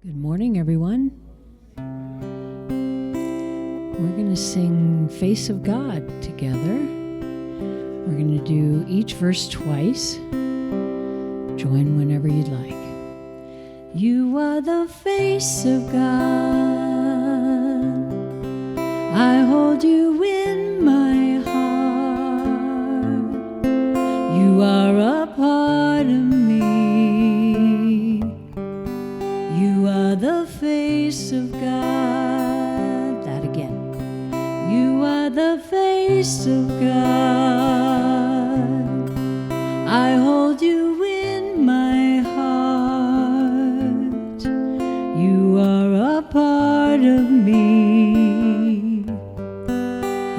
Good morning, everyone. We're going to sing Face of God together. We're going to do each verse twice. Join whenever you'd like. You are the face of God. I hold you in my heart. You are a part of me. You are the face of God. That again. You are the face of God. I hold you in my heart. You are a part of me.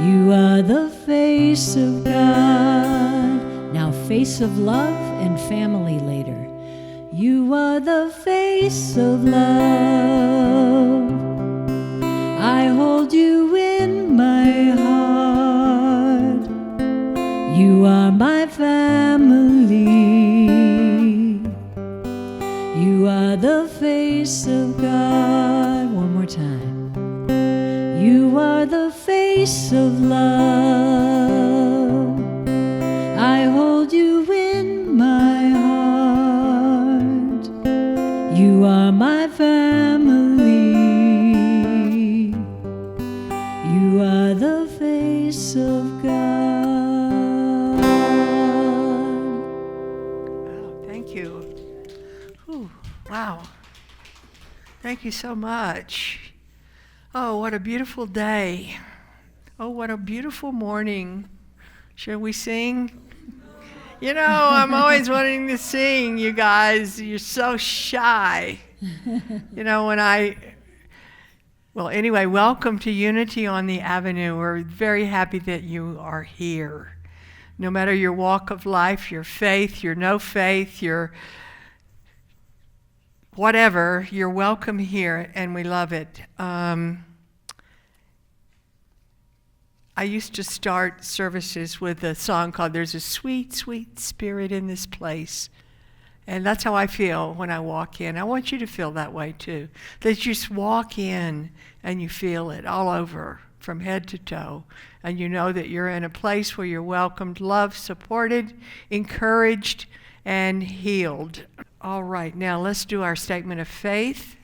You are the face of God. Now, face of love and family later. You are the face of love. I hold you in my heart. You are my family. You are the face of God. One more time. You are the face of love. I hold you in my heart. You are my family. You are the face of God. Oh, thank you. Whew, wow. Thank you so much. Oh, what a beautiful day. Oh, what a beautiful morning. Shall we sing? You know, I'm always wanting to sing, you guys. You're so shy. You know, well, anyway, welcome to Unity on the Avenue. We're very happy that you are here. No matter your walk of life, your faith, your no faith, your whatever, you're welcome here, and we love it. I used to start services with a song called There's a Sweet, Sweet Spirit in This Place. And that's how I feel when I walk in. I want you to feel that way too. That you just walk in and you feel it all over from head to toe. And you know that you're in a place where you're welcomed, loved, supported, encouraged, and healed. All right, now let's do our statement of faith.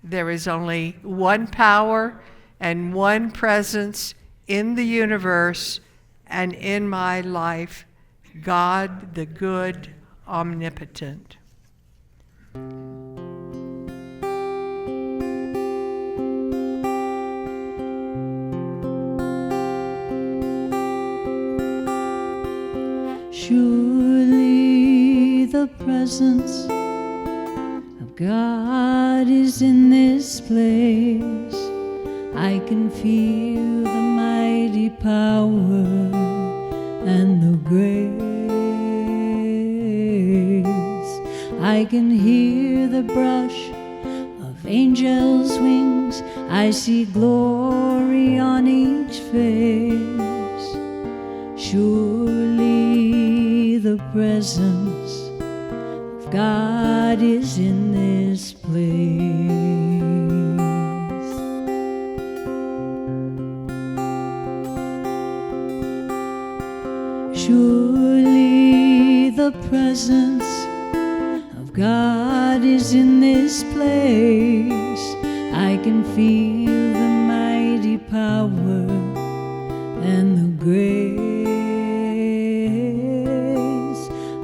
There is only one power and one presence in the universe and in my life, God the good, omnipotent. Surely the presence of God is in this place. I can feel the mighty power and the grace. I can hear the brush of angels' wings. I see glory on each face. Surely the presence of God is in this place. Surely the presence of God is in this place. I can feel the mighty power and the grace.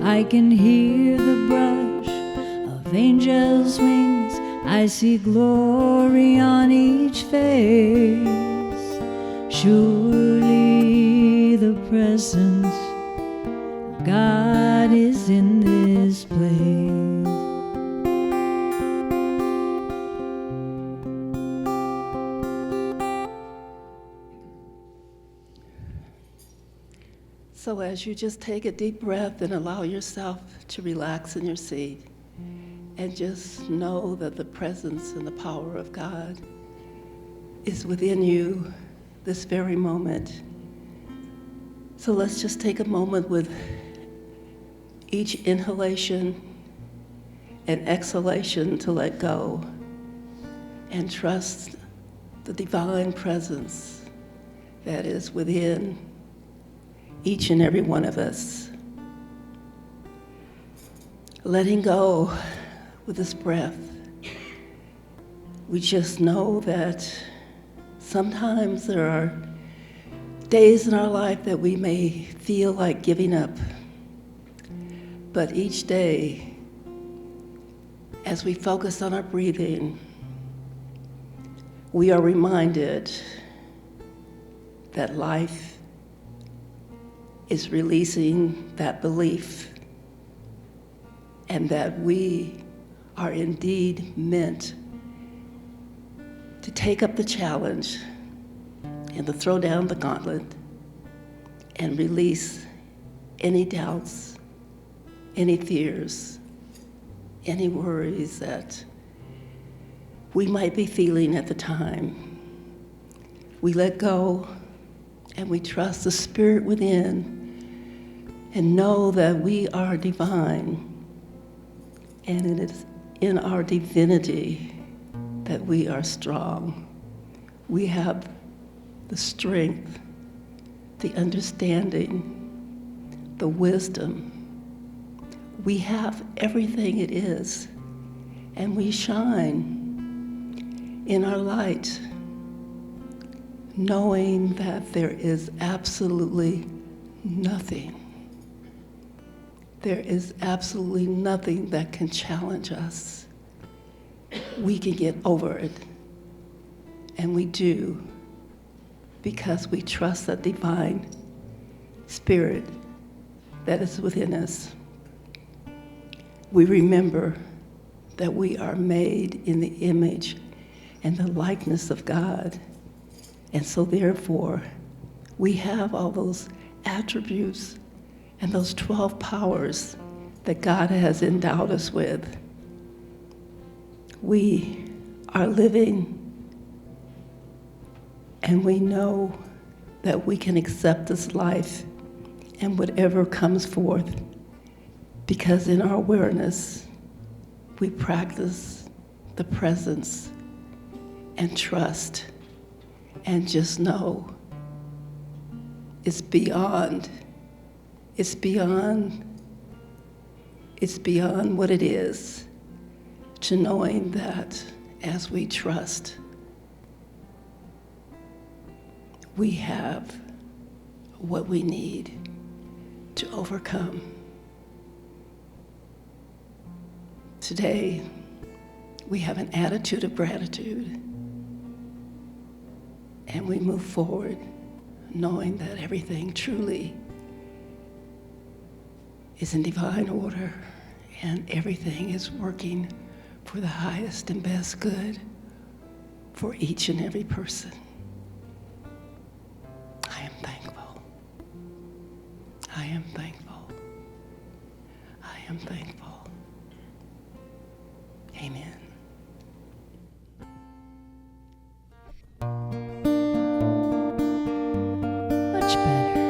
I can hear the brush of angels' wings. I see glory on each face. Surely the presence of God is in this place. So as you just take a deep breath and allow yourself to relax in your seat and just know that the presence and the power of God is within you this very moment. So let's just take a moment with each inhalation an exhalation to let go and trust the divine presence that is within each and every one of us. Letting go with this breath, we just know that sometimes there are days in our life that we may feel like giving up. But each day, as we focus on our breathing, we are reminded that life is releasing that belief and that we are indeed meant to take up the challenge and to throw down the gauntlet and release any doubts, any fears, any worries that we might be feeling at the time. We let go and we trust the Spirit within and know that we are divine, and it is in our divinity that we are strong. We have the strength, the understanding, the wisdom. We have everything it is, and we shine in our light, knowing that there is absolutely nothing. There is absolutely nothing that can challenge us. We can get over it, and we do, because we trust the divine Spirit that is within us. We remember that we are made in the image and the likeness of God. And so therefore, we have all those attributes and those 12 powers that God has endowed us with. We are living, and we know that we can accept this life and whatever comes forth, because in our awareness, we practice the presence and trust and just know it's beyond what it is, to knowing that as we trust, we have what we need to overcome. Today, we have an attitude of gratitude, and we move forward knowing that everything truly is in divine order, and everything is working for the highest and best good for each and every person. I am thankful. I am thankful. I am thankful. Amen. Much better.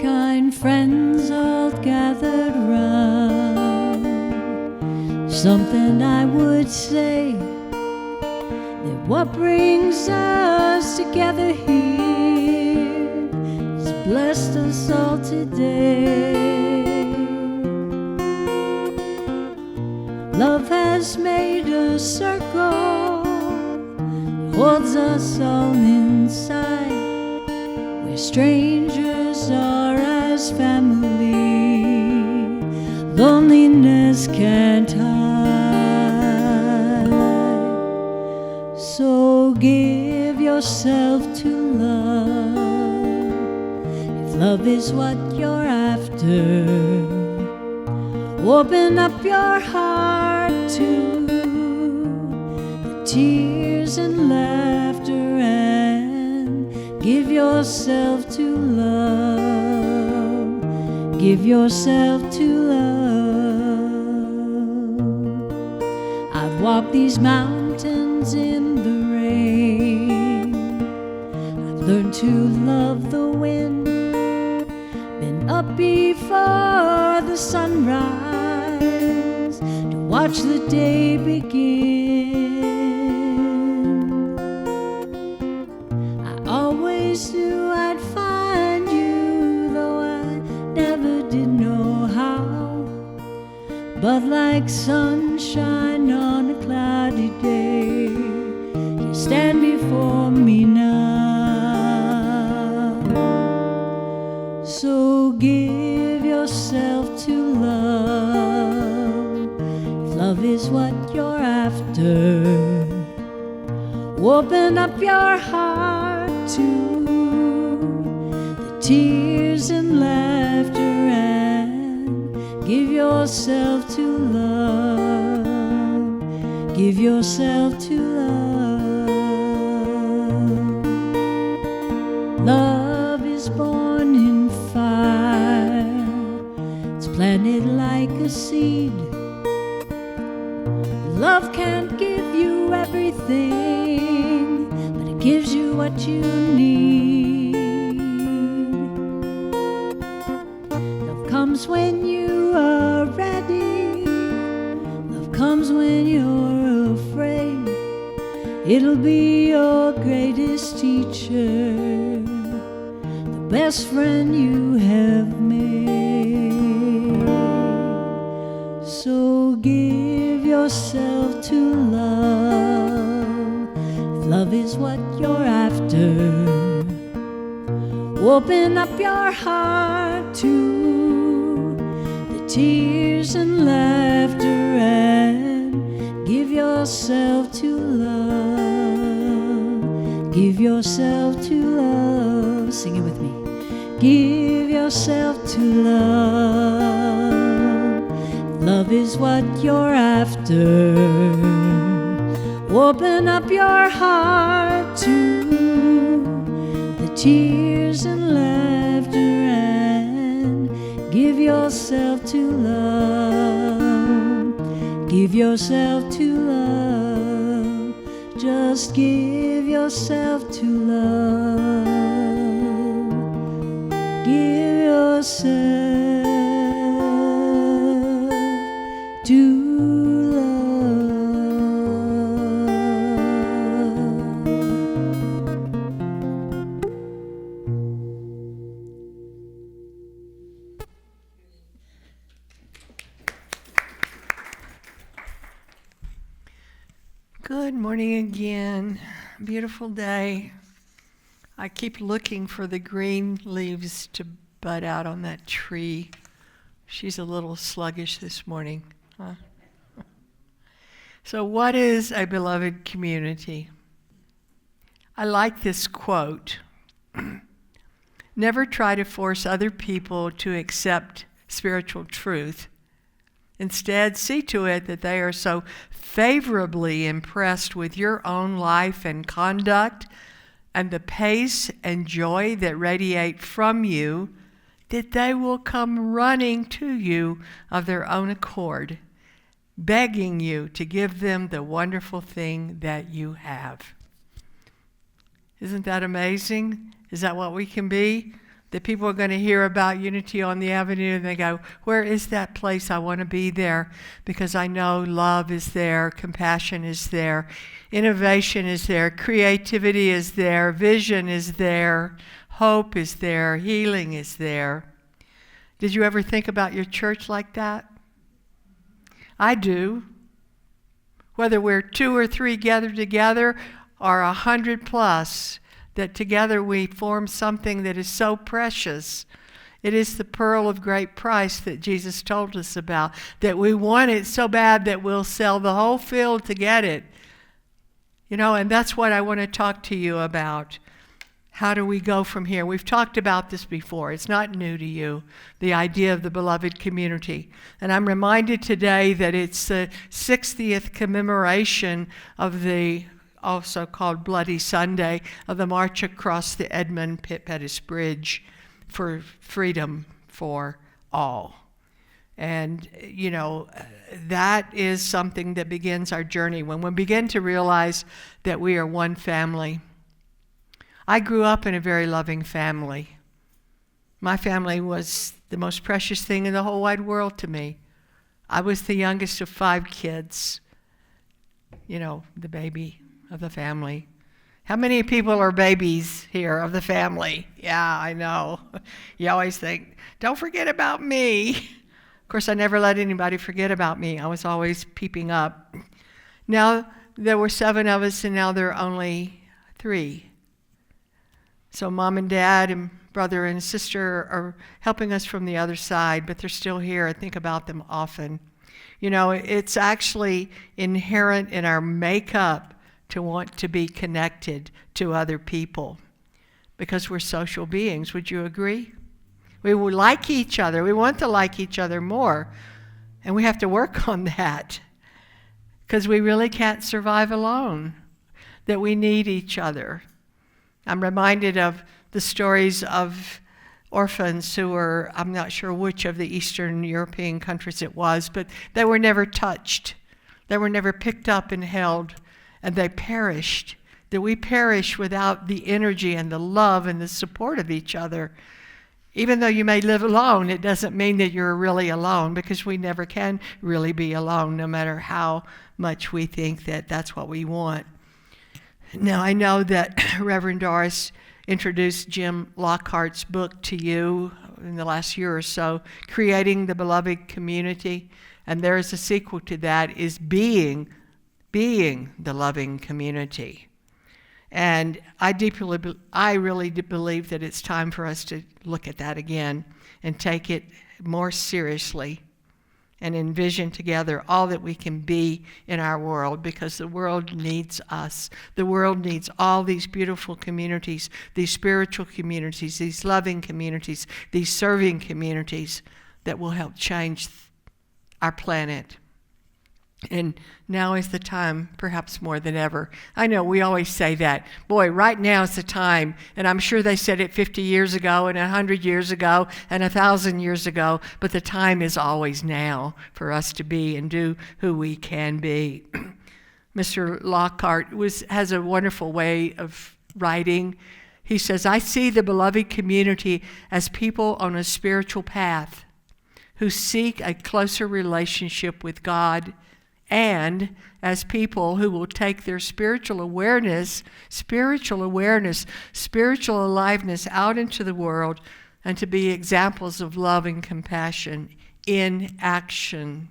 Kind friends all gathered round, something I would say, that what brings us together here has blessed us all today. Love has made a circle, holds us all inside, where strangers are as family, loneliness can't hide. So give yourself to love, if love is what you're after. Open up your heart to the tears and laughter, and give yourself to love. Give yourself to love. I've walked these mountains in the rain. I've learned to love the wind up before the sunrise to watch the day begin. I always knew I'd find you, though I never did know how. But like sunshine on a cloudy day, you stand before me now. So give yourself to love, if love is what you're after. Open up your heart to the tears and laughter, and give yourself to love. Give yourself to love. Love is born in fire. It's planted like a seed. Love can't give you everything, but it gives you what you need. Love comes when you are ready. Love comes when you're afraid. It'll be your greatest teacher, the best friend you have made. So give yourself to love, if love is what you're after. Open up your heart to the tears and laughter, and give yourself to love. Give yourself to love. Sing it with me. Give yourself to love. Love is what you're after. Open up your heart to the tears and laughter, and give yourself to love. Give yourself to love. Just give yourself to love. Give yourself to love. Good morning again. Beautiful day. I keep looking for the green leaves to bud out on that tree. She's a little sluggish this morning. Huh? So what is a beloved community? I like this quote. Never try to force other people to accept spiritual truth. Instead, see to it that they are so favorably impressed with your own life and conduct and the pace and joy that radiate from you that they will come running to you of their own accord, begging you to give them the wonderful thing that you have. Isn't that amazing? Is that what we can be? That people are going to hear about Unity on the Avenue and they go, where is that place? I want to be there, because I know love is there, compassion is there, innovation is there, creativity is there, vision is there, hope is there, healing is there. Did you ever think about your church like that? I do. Whether we're 2 or 3 gathered together or 100 plus, that together we form something that is so precious. It is the pearl of great price that Jesus told us about, that we want it so bad that we'll sell the whole field to get it. You know, and that's what I want to talk to you about. How do we go from here? We've talked about this before. It's not new to you, the idea of the beloved community. And I'm reminded today that it's the 60th commemoration of the also called Bloody Sunday, of the march across the Edmund Pettus Bridge for freedom for all. And, you know, that is something that begins our journey when we begin to realize that we are one family. I grew up in a very loving family. My family was the most precious thing in the whole wide world to me. I was the youngest of 5 kids, the baby of the family. How many people are babies here of the family? Yeah, I know. You always think, don't forget about me. Of course, I never let anybody forget about me. I was always peeping up. Now, there were 7 of us, and now there are only 3. So mom and dad and brother and sister are helping us from the other side, but they're still here. I think about them often. It's actually inherent in our makeup to want to be connected to other people because we're social beings. Would you agree? We will like each other. We want to like each other more, and we have to work on that because we really can't survive alone, that we need each other. I'm reminded of the stories of orphans who were, I'm not sure which of the Eastern European countries it was, but they were never touched. They were never picked up and held, and they perished. That we perish without the energy and the love and the support of each other. Even though you may live alone, it doesn't mean that you're really alone, because we never can really be alone, no matter how much we think that that's what we want. Now, I know that Reverend Doris introduced Jim Lockhart's book to you in the last year or so, Creating the Beloved Community, and there is a sequel to that, is Being the Loving Community. And I really believe that it's time for us to look at that again and take it more seriously and envision together all that we can be in our world, because the world needs us. The world needs all these beautiful communities, these spiritual communities, these loving communities, these serving communities that will help change our planet. And now is the time, perhaps more than ever. I know we always say that. Boy, right now is the time. And I'm sure they said it 50 years ago and 100 years ago and 1,000 years ago. But the time is always now for us to be and do who we can be. Mr. Lockhart has a wonderful way of writing. He says, I see the beloved community as people on a spiritual path who seek a closer relationship with God, and as people who will take their spiritual aliveness, spiritual aliveness out into the world and to be examples of love and compassion in action.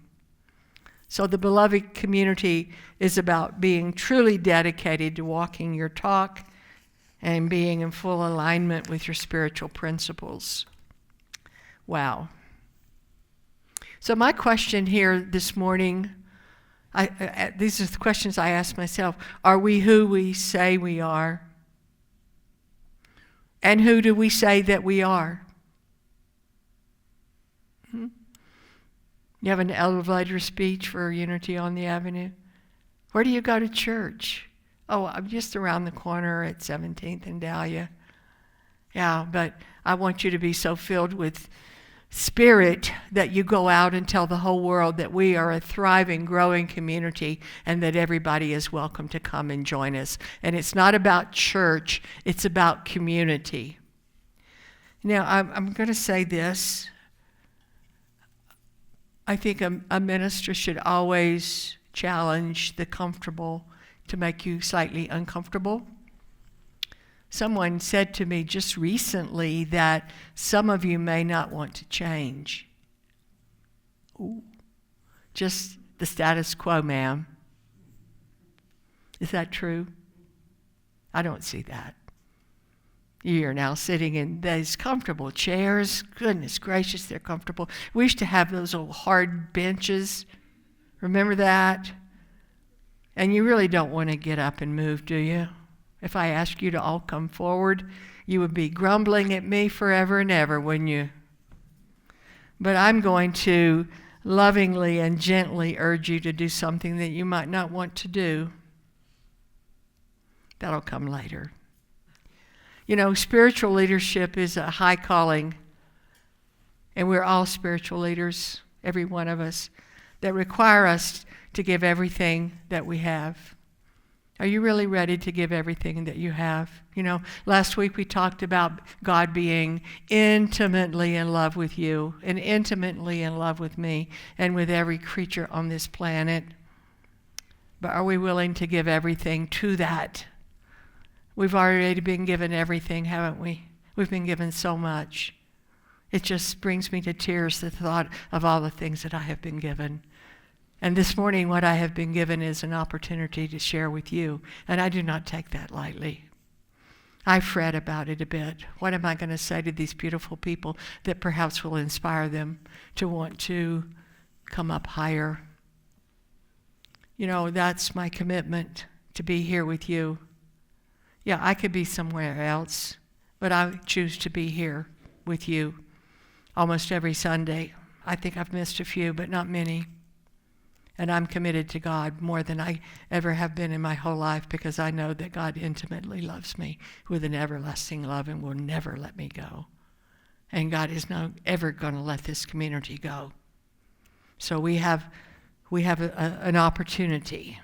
So the beloved community is about being truly dedicated to walking your talk and being in full alignment with your spiritual principles. Wow. So my question here this morning, these are the questions I ask myself. Are we who we say we are? And who do we say that we are? You have an elevator speech for Unity on the Avenue? Where do you go to church? Oh, I'm just around the corner at 17th and Dahlia. Yeah, but I want you to be so filled with Spirit that you go out and tell the whole world that we are a thriving, growing community and that everybody is welcome to come and join us. And it's not about church, it's about community. Now, I'm going to say this. I think a minister should always challenge the comfortable to make you slightly uncomfortable. Someone said to me just recently that some of you may not want to change. Ooh. Just the status quo, ma'am. Is that true? I don't see that. You're now sitting in these comfortable chairs. Goodness gracious, they're comfortable. We used to have those old hard benches. Remember that? And you really don't want to get up and move, do you? If I asked you to all come forward, you would be grumbling at me forever and ever, wouldn't you? But I'm going to lovingly and gently urge you to do something that you might not want to do. That'll come later. You know, spiritual leadership is a high calling, and we're all spiritual leaders, every one of us, that require us to give everything that we have. Are you really ready to give everything that you have? You know, last week we talked about God being intimately in love with you and intimately in love with me and with every creature on this planet. But are we willing to give everything to that? We've already been given everything, haven't we? We've been given so much. It just brings me to tears, the thought of all the things that I have been given. And this morning, what I have been given is an opportunity to share with you, and I do not take that lightly. I fret about it a bit. What am I going to say to these beautiful people that perhaps will inspire them to want to come up higher? You know, that's my commitment, to be here with you. Yeah, I could be somewhere else, but I choose to be here with you almost every Sunday. I think I've missed a few, but not many. And I'm committed to God more than I ever have been in my whole life, because I know that God intimately loves me with an everlasting love and will never let me go. And God is not ever going to let this community go. So we have an opportunity.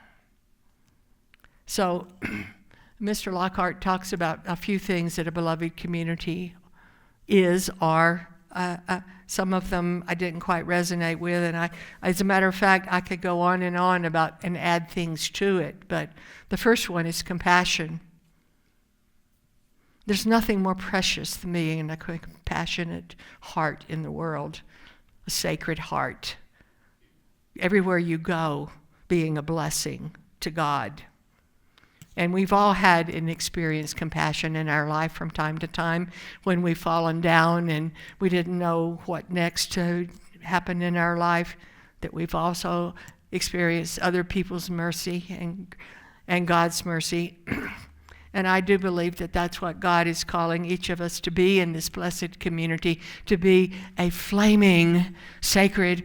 So Mr. Lockhart talks about a few things that a beloved community are. Some of them I didn't quite resonate with, and as a matter of fact, I could go on about and add things to it. But the first one is compassion. There's nothing more precious than me in a compassionate heart in the world, a sacred heart. Everywhere you go, being a blessing to God. And we've all had and experienced compassion in our life from time to time when we've fallen down and we didn't know what next to happen in our life, that we've also experienced other people's mercy and God's mercy. And I do believe that that's what God is calling each of us to be in this blessed community, to be a flaming, sacred,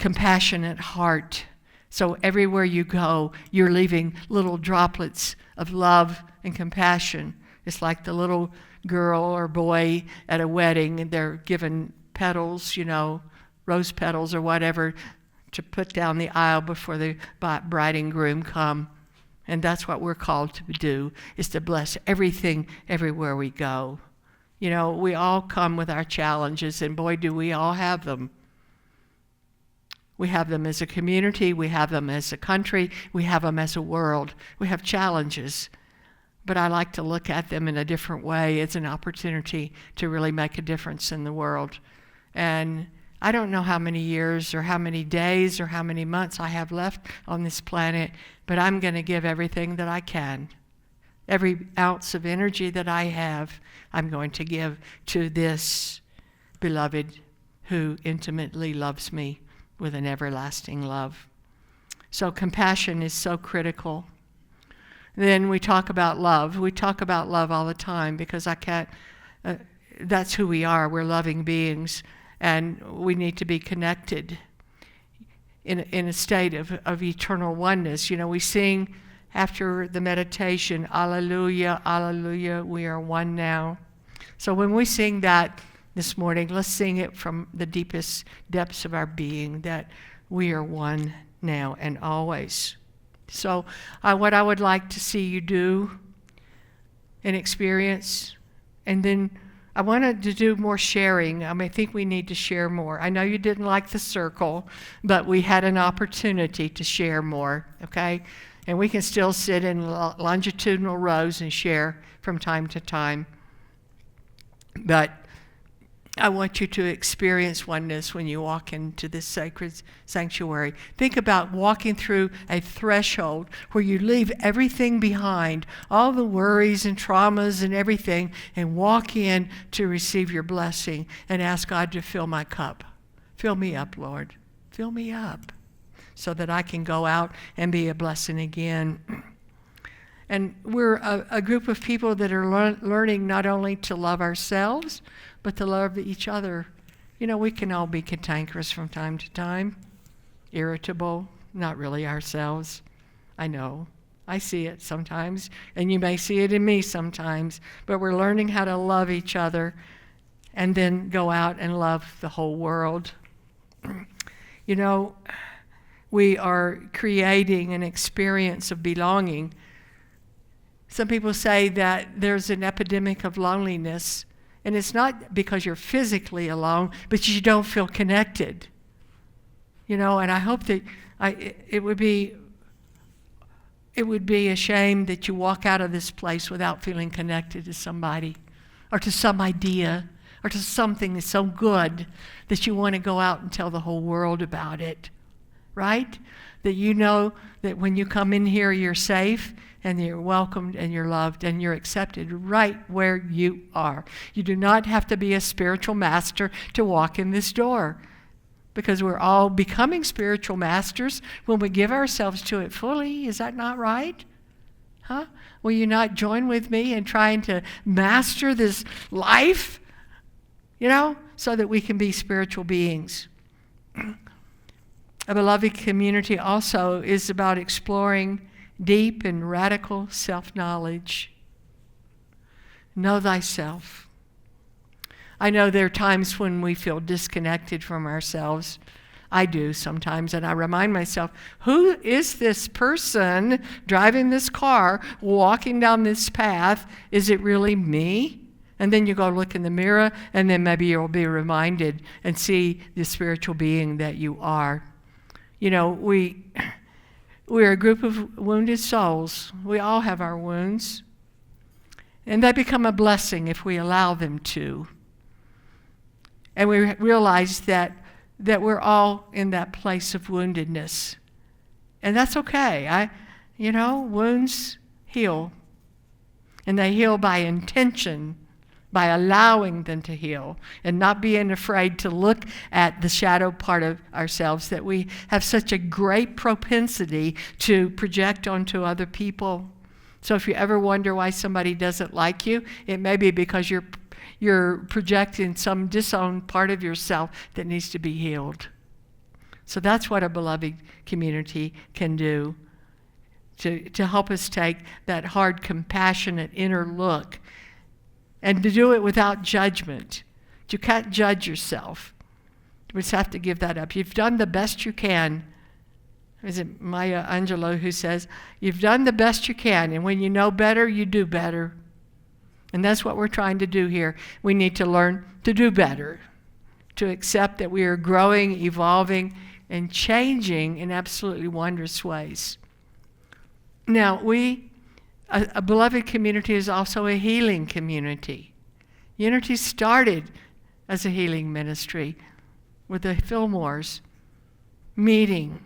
compassionate heart. So everywhere you go, you're leaving little droplets of love and compassion. It's like the little girl or boy at a wedding, and they're given petals, rose petals or whatever, to put down the aisle before the bride and groom come. And that's what we're called to do, is to bless everything everywhere we go. We all come with our challenges, and boy, do we all have them. We have them as a community, we have them as a country, we have them as a world. We have challenges, but I like to look at them in a different way as an opportunity to really make a difference in the world. And I don't know how many years or how many days or how many months I have left on this planet, but I'm going to give everything that I can. Every ounce of energy that I have, I'm going to give to this beloved who intimately loves me with an everlasting love. So compassion is so critical. Then we talk about love. We talk about love all the time because that's who we are. We're loving beings, and we need to be connected in a state of eternal oneness. We sing after the meditation, Alleluia, Alleluia, we are one now. So when we sing that this morning, let's sing it from the deepest depths of our being, that we are one now and always. So what I would like to see you do and experience, and then I wanted to do more sharing. I think we need to share more. I know you didn't like the circle, but we had an opportunity to share more, okay? And we can still sit in longitudinal rows and share from time to time. But I want you to experience oneness when you walk into this sacred sanctuary. Think about walking through a threshold where you leave everything behind, all the worries and traumas and everything, and walk in to receive your blessing and ask God to fill my cup. Fill me up, Lord. Fill me up so that I can go out and be a blessing again. And we're a group of people that are learning not only to love ourselves, but to love each other. We can all be cantankerous from time to time, irritable, not really ourselves. I know. I see it sometimes, and you may see it in me sometimes, but we're learning how to love each other and then go out and love the whole world. We are creating an experience of belonging Some people say that there's an epidemic of loneliness, and it's not because you're physically alone, but you don't feel connected. And I hope that it would be a shame that you walk out of this place without feeling connected to somebody, or to some idea, or to something that's so good that you want to go out and tell the whole world about it, right? That you know that when you come in here, you're safe, and you're welcomed, and you're loved, and you're accepted right where you are. You do not have to be a spiritual master to walk in this door, because we're all becoming spiritual masters when we give ourselves to it fully. Is that not right? Huh? Will you not join with me in trying to master this life? So that we can be spiritual beings. A beloved community also is about exploring deep and radical self-knowledge. Know thyself. I know there are times when we feel disconnected from ourselves. I do sometimes, and I remind myself, who is this person driving this car, walking down this path? Is it really me? And then you go look in the mirror, and then maybe you'll be reminded and see the spiritual being that you are. We're a group of wounded souls. We all have our wounds. And they become a blessing if we allow them to. And we realize that we're all in that place of woundedness. And that's okay. Wounds heal. And they heal by intention, by allowing them to heal, and not being afraid to look at the shadow part of ourselves that we have such a great propensity to project onto other people. So if you ever wonder why somebody doesn't like you, it may be because you're projecting some disowned part of yourself that needs to be healed. So that's what a beloved community can do, to help us take that hard, compassionate inner look, and to do it without judgment. You can't judge yourself. We just have to give that up. You've done the best you can. Is it Maya Angelou who says, you've done the best you can, and when you know better, you do better. And that's what we're trying to do here. We need to learn to do better, to accept that we are growing, evolving, and changing in absolutely wondrous ways. Now, a beloved community is also a healing community. Unity started as a healing ministry with the Fillmores meeting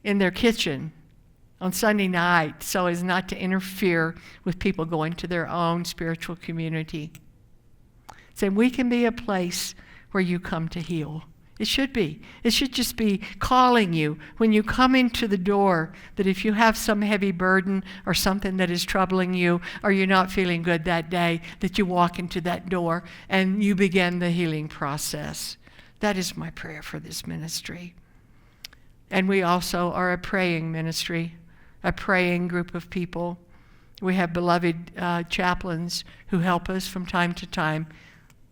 in their kitchen on Sunday night so as not to interfere with people going to their own spiritual community. So we can be a place where you come to heal. It should be. It should just be calling you when you come into the door, that if you have some heavy burden or something that is troubling you, or you're not feeling good that day, that you walk into that door and you begin the healing process. That is my prayer for this ministry. And we also are a praying ministry, a praying group of people. We have beloved chaplains who help us from time to time.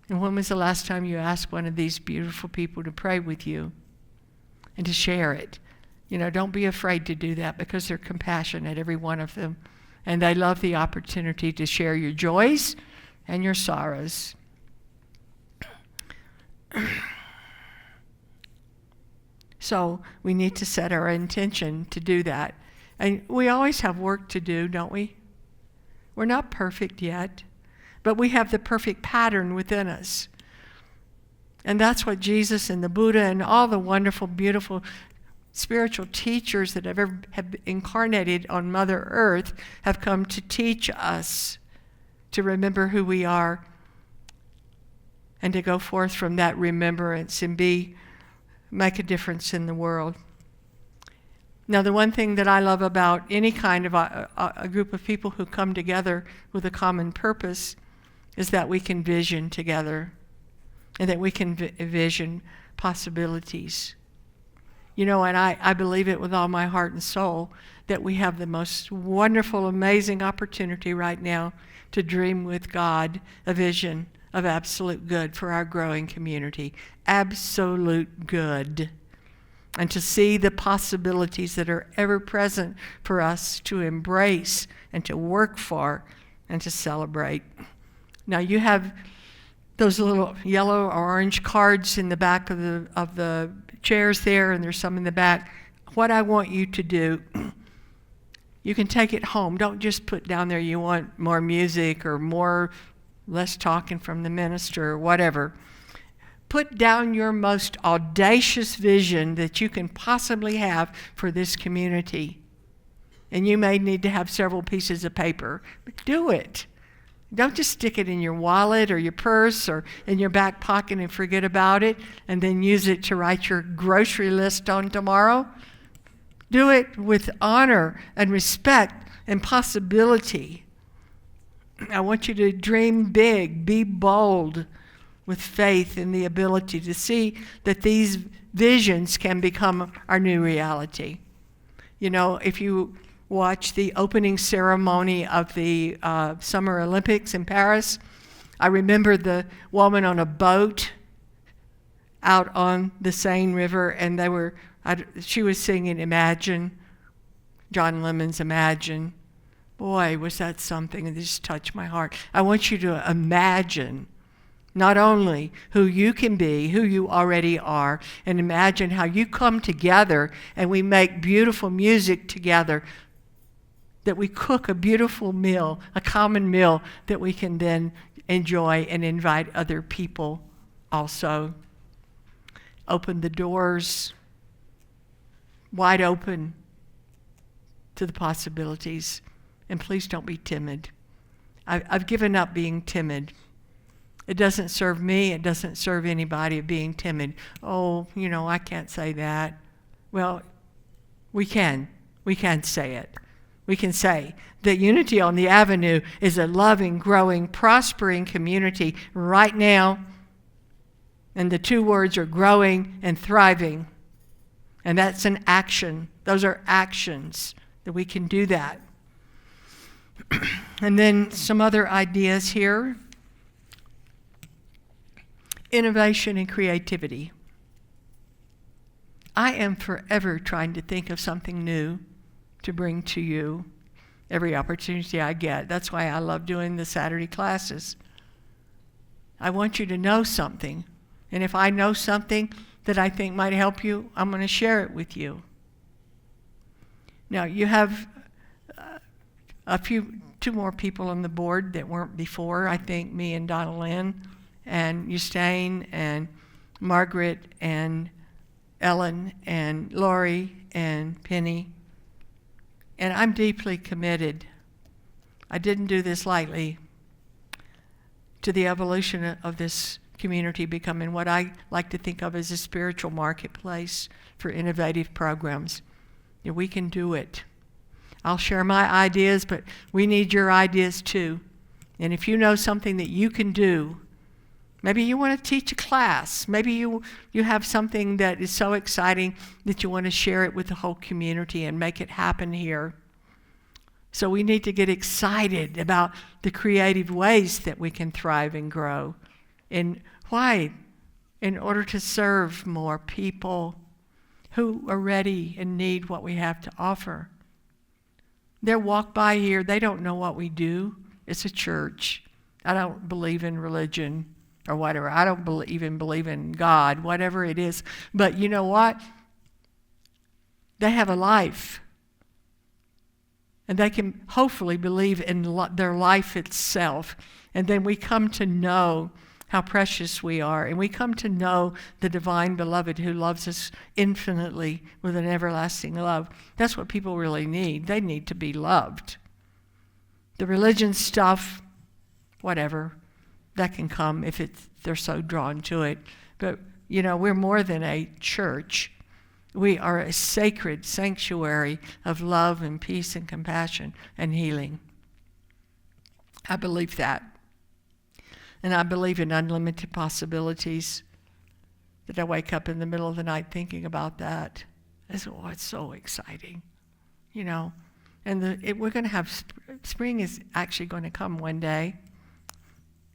And when was the last time you asked one of these beautiful people to pray with you and to share it? Don't be afraid to do that, because they're compassionate, every one of them. And they love the opportunity to share your joys and your sorrows. So we need to set our intention to do that. And we always have work to do, don't we? We're not perfect yet, but we have the perfect pattern within us. And that's what Jesus and the Buddha and all the wonderful, beautiful spiritual teachers that have incarnated on Mother Earth have come to teach us to remember who we are and to go forth from that remembrance and make a difference in the world. Now, the one thing that I love about any kind of a group of people who come together with a common purpose is that we can vision together, and that we can vision possibilities. And I believe it with all my heart and soul that we have the most wonderful, amazing opportunity right now to dream with God a vision of absolute good for our growing community. Absolute good. and to see the possibilities that are ever present for us to embrace and to work for and to celebrate. Now you have those little yellow or orange cards in the back of the chairs there, and there's some in the back. What I want you to do, you can take it home. Don't just put down there you want more music or less talking from the minister or whatever. Put down your most audacious vision that you can possibly have for this community. And you may need to have several pieces of paper, but do it. Don't just stick it in your wallet or your purse or in your back pocket and forget about it and then use it to write your grocery list on tomorrow. Do it with honor and respect and possibility. I want you to dream big, be bold, with faith in the ability to see that these visions can become our new reality. You know, if you watch the opening ceremony of the Summer Olympics in Paris, I remember the woman on a boat out on the Seine River, and she was singing Imagine, John Lemon's Imagine. Boy, was that something, and it just touched my heart. I want you to imagine not only who you can be, who you already are, and imagine how you come together and we make beautiful music together, that we cook a beautiful meal, a common meal that we can then enjoy and invite other people also. Open the doors wide open to the possibilities, and please don't be timid. I've given up being timid. It doesn't serve me. It doesn't serve anybody of being timid. Oh, I can't say that. Well, we can. We can say it. We can say that Unity on the Avenue is a loving, growing, prospering community right now. And the two words are growing and thriving. And that's an action. Those are actions that we can do that. And then some other ideas here. Innovation and creativity. I am forever trying to think of something new to bring to you every opportunity I get. That's why I love doing the Saturday classes. I want you to know something. And if I know something that I think might help you, I'm going to share it with you. Now, you have two more people on the board that weren't before. I think me and Donna Lynn and Justine and Margaret and Ellen and Lori and Penny. And I'm deeply committed. I didn't do this lightly, to the evolution of this community becoming what I like to think of as a spiritual marketplace for innovative programs. We can do it. I'll share my ideas, but we need your ideas too. And if you know something that you can do, maybe you want to teach a class. Maybe you have something that is so exciting that you want to share it with the whole community and make it happen here. So we need to get excited about the creative ways that we can thrive and grow. And why? In order to serve more people who are ready and need what we have to offer. They'll walk by here, they don't know what we do. It's a church. I don't believe in religion or whatever. I don't even believe in God, whatever it is. But you know what? They have a life. And they can hopefully believe in their life itself. And then we come to know how precious we are. And we come to know the divine beloved who loves us infinitely with an everlasting love. That's what people really need. They need to be loved. The religion stuff, whatever, that can come if they're so drawn to it. But, we're more than a church. We are a sacred sanctuary of love and peace and compassion and healing. I believe that. And I believe in unlimited possibilities. That I wake up in the middle of the night thinking about that. It's so exciting, And we're going to have, spring is actually going to come one day.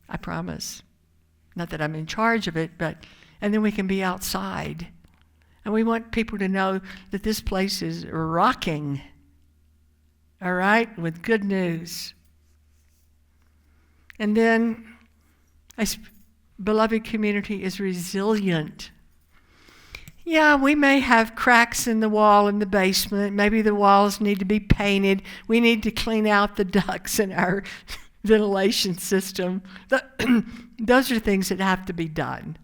I promise. Not that I'm in charge of it, and then we can be outside. And we want people to know that this place is rocking, all right, with good news. And then, beloved community is resilient. Yeah, we may have cracks in the wall in the basement. Maybe the walls need to be painted. We need to clean out the ducts in our ventilation system. Those are things that have to be done,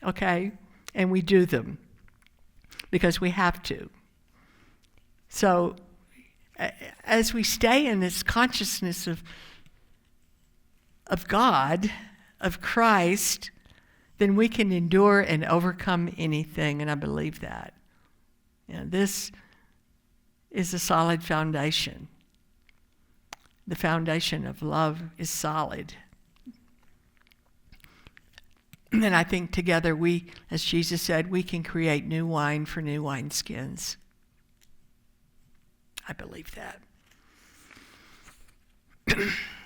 okay? And we do them because we have to. So as we stay in this consciousness of God, of Christ, then we can endure and overcome anything, and I believe that. This is a solid foundation. The foundation of love is solid. And I think together we, as Jesus said, we can create new wine for new wineskins. I believe that.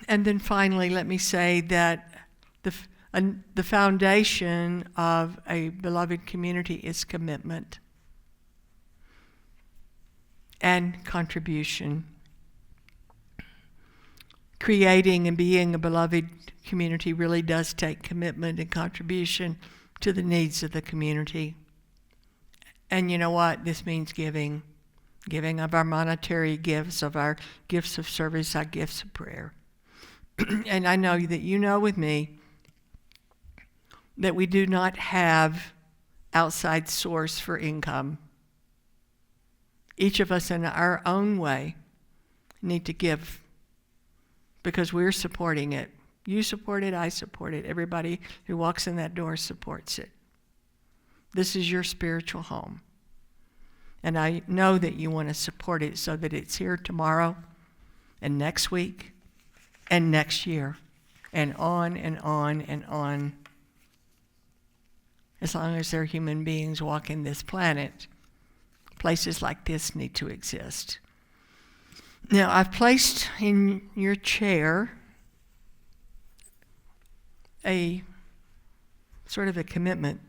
And then finally, let me say that the foundation of a beloved community is commitment and contribution. Creating and being a beloved community really does take commitment and contribution to the needs of the community. And you know what? This means giving. Giving of our monetary gifts, of our gifts of service, our gifts of prayer. And I know that you know with me that we do not have outside source for income. Each of us in our own way need to give because we're supporting it. You support it, I support it. Everybody who walks in that door supports it. This is your spiritual home. And I know that you want to support it so that it's here tomorrow and next week and next year and on and on and on. As long as there are human beings walking this planet, places like this need to exist. Now, I've placed in your chair a sort of a commitment.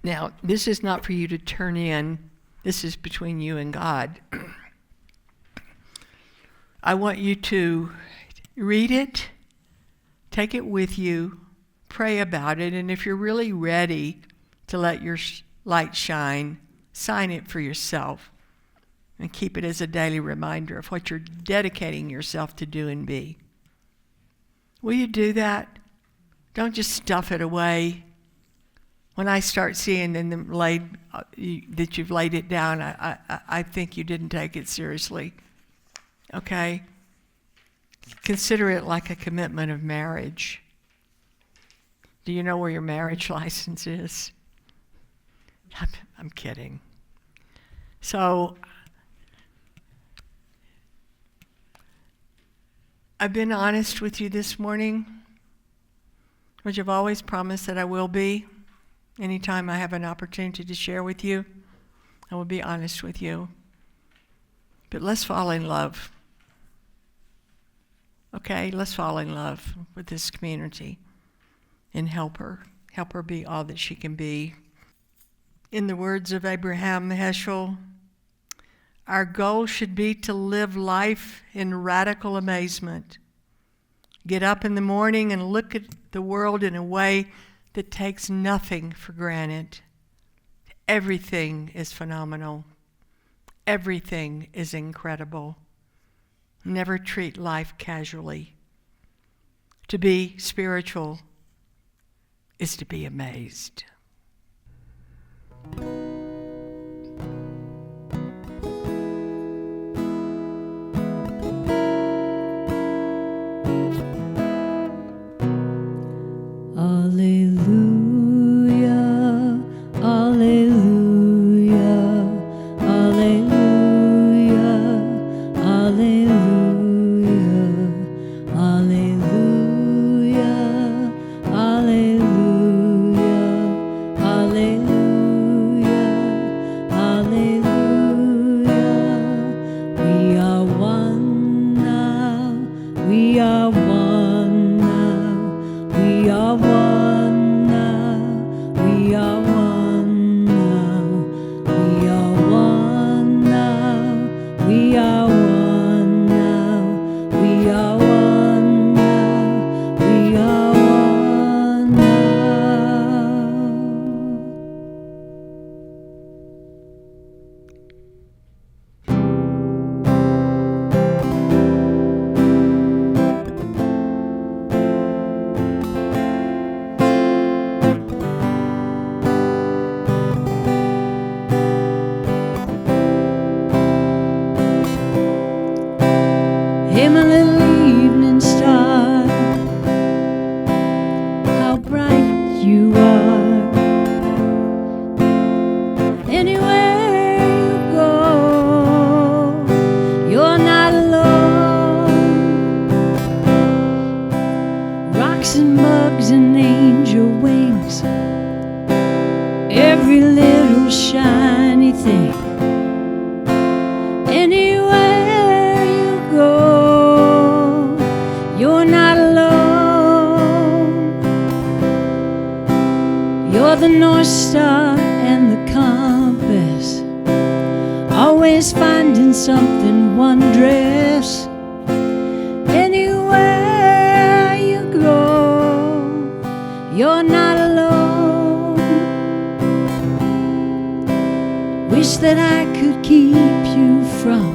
Now, this is not for you to turn in. This is between you and God. I want you to read it, take it with you, pray about it, and if you're really ready to let your light shine, sign it for yourself and keep it as a daily reminder of what you're dedicating yourself to do and be. Will you do that? Don't just stuff it away. When I start seeing that you've laid it down, I think you didn't take it seriously. Okay? Consider it like a commitment of marriage. Do you know where your marriage license is? I'm kidding. So, I've been honest with you this morning, which I've always promised that I will be. Anytime I have an opportunity to share with you, I will be honest with you. But let's fall in love. Okay, let's fall in love with this community and help her be all that she can be. In the words of Abraham Heschel, our goal should be to live life in radical amazement. Get up in the morning and look at the world in a way that takes nothing for granted. Everything is phenomenal. Everything is incredible. Never treat life casually. To be spiritual is to be amazed. Alleluia, alleluia, alleluia, alleluia, alleluia, alleluia, alleluia. We are one now. We are one now. We are one now. We are one now. We are one now. Hey, my little evening star, how bright you are. Anywhere you go, you're not alone. Rocks and bugs and angel wings, every little shiny thing. Anywhere you go, you're not alone. You're the North Star and the compass, always finding something wondrous. Anywhere you go, you're not alone. Wish that I could keep you from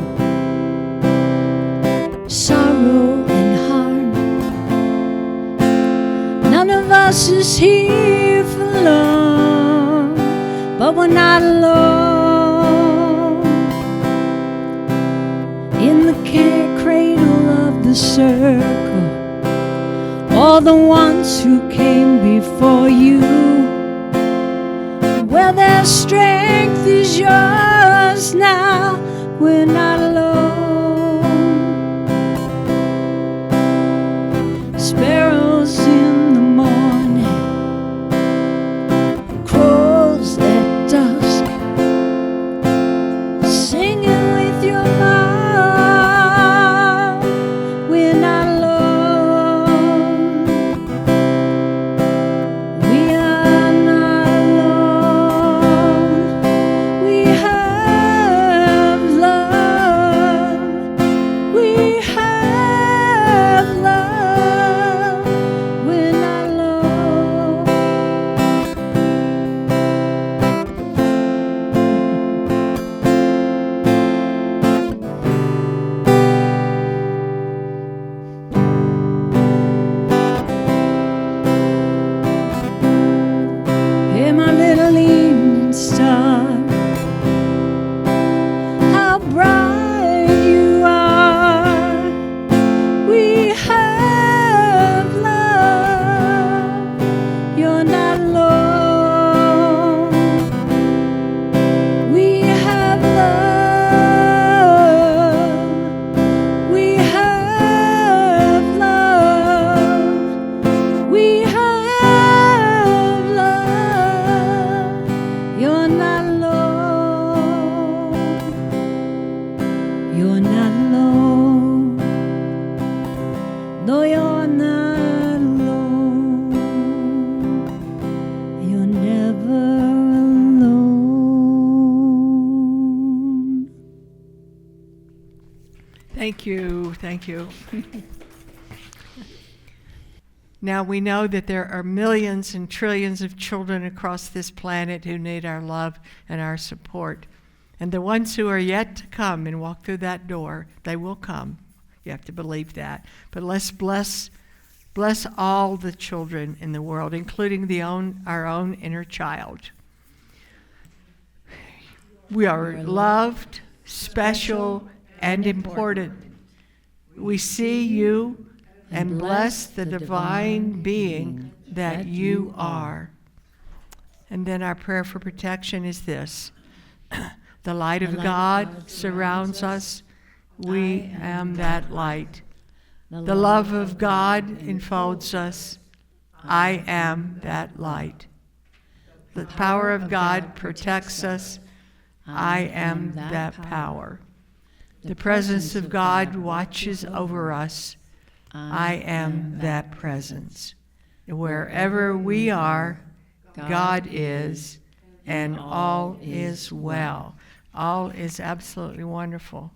sorrow and harm. None of us is here for long, but we're not alone. In the cradle of the circle, all the ones who came before you, well, their strength is yours now. We're not alone. Sparrows in the morning, crows at dusk, singing with your mom. We're not alone. We are not alone. We have love. We have love. We're not alone. Hey, my little evening star, how bright you are. We have love. You're not alone. We have love. We have love. We have love. You're not alone. You're not alone. No, you're not alone. You're never alone. Thank you. Thank you. Now we know that there are millions and trillions of children across this planet who need our love and our support. And the ones who are yet to come and walk through that door, they will come. You have to believe that. But let's bless all the children in the world, including our own inner child. We are loved, special, and important. We see you and bless the divine being that you are. And then our prayer for protection is this. The light of God surrounds us. We am that light. The love of God enfolds us. I am that light. The power of God protects us. I am that power. The presence of God watches over us. I am that presence. And wherever we are, God is, and all is well. All is absolutely wonderful.